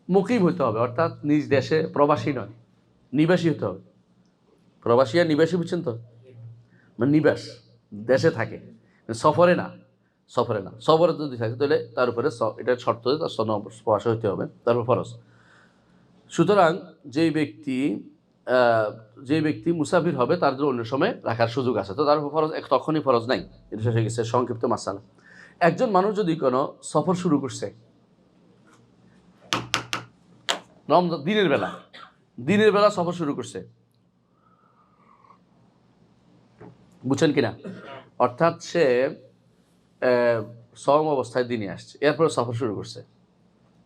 মুকিম হতে হবে, অর্থাৎ নিজ দেশে প্রবাসী নয়, নিবাসী হতে হবে। প্রবাসী আর নিবাসী বুঝছেন তো, মানে নিবাস, দেশে থাকে, সফরে না। সফরে যদি থাকে তাহলে তার উপরে এটা শর্ত, তার প্রবাসী হতে হবে, তারপর ফরজ। সুতরাং যে ব্যক্তি মুসাফির হবে তার জন্য অন্য সময় রাখার সুযোগ আছে, তো তার উপর ফরজ তখনই ফরজ নাই। এটা শেষ হয়ে গেছে সংক্ষিপ্ত মাসালা। একজন মানুষ যদি কোনো সফর শুরু করছে দিনের বেলা সফর শুরু করছে, বুঝছেন কিনা? অর্থাৎ সে সওম অবস্থায় দিনে আসছে, এরপর সফর শুরু করছে।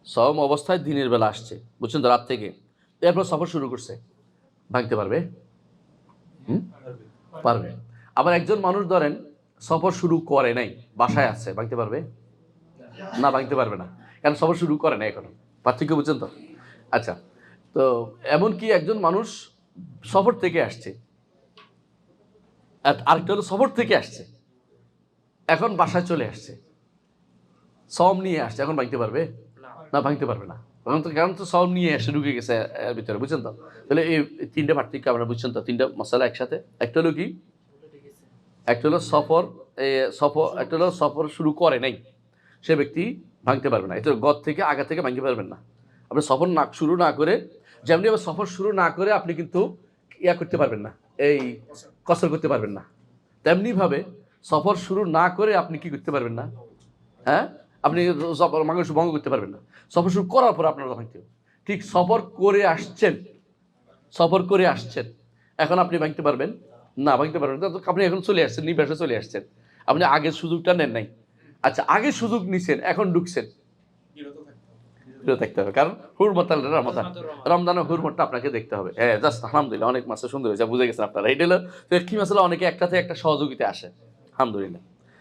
সওম অবস্থায় দিনের বেলা আসছে, বুঝছেন তো, রাত থেকে, এরপর সফর শুরু করছে, ভাঙতে পারবে? পারবে। আবার একজন মানুষ ধরেন সফর শুরু করে নাই, বাসায় আছে, ভাঙতে পারবে? না, ভাঙতে পারবে না, কারণ সফর শুরু করে না এখনো। পার্থক্য বুঝছেন তো? আচ্ছা, তো এমনকি একজন মানুষ সফর থেকে আসছে, আরেকটা হলো সফর থেকে আসছে এখন বাসায় চলে আসছে, সওম নিয়ে আসছে, এখন ভাঙতে পারবে? না, ভাঙতে পারবে না, কারণ তো সওম নিয়ে এসে ঢুকে গেছে এর ভিতরে, বুঝছেন তো? তাহলে এই তিনটে পার্থক্য আমরা, বুঝছেন তো, তিনটা মশলা একসাথে। একটা হলো কি, একটা হলো একটা হলো সফর শুরু করে নাই, সে ব্যক্তি ভাঙতে পারবে না। এটা গদ থেকে আগে থেকে ভাঙতে পারবেন না। আপনি সফর শুরু না করে, যেমনি আবার সফর শুরু না করে আপনি কিন্তু করতে পারবেন না, এই কসর করতে পারবেন না, তেমনিভাবে সফর শুরু না করে আপনি কি করতে পারবেন না? হ্যাঁ, আপনি মাংস ভঙ্গ করতে পারবেন না। সফর শুরু করার পর আপনার ভাঙতে হবে। ঠিক সফর করে আসছেন, এখন আপনি ভাঙতে পারবেন না? ভাঙতে পারবেন না, আপনি এখন চলে আসছেন, নিবাসে চলে আসছেন, আপনি আগের সুযোগটা নেন নাই। আচ্ছা, আগের সুযোগ নিছেন, এখন ঢুকছেন, থাকতে হবে, কারণ রমজানের হুরমতটা আপনাকে দেখতে হবে। হ্যাঁ, জাস্ট আলহামদুলিল্লাহ, অনেক মাসে সুন্দর হয়েছে, বুঝে গেছেন আপনারা। এটা হলো কি মাসালা, অনেকে একটা থেকে একটা সহযোগিতা আসে, আলহামদুলিল্লাহ।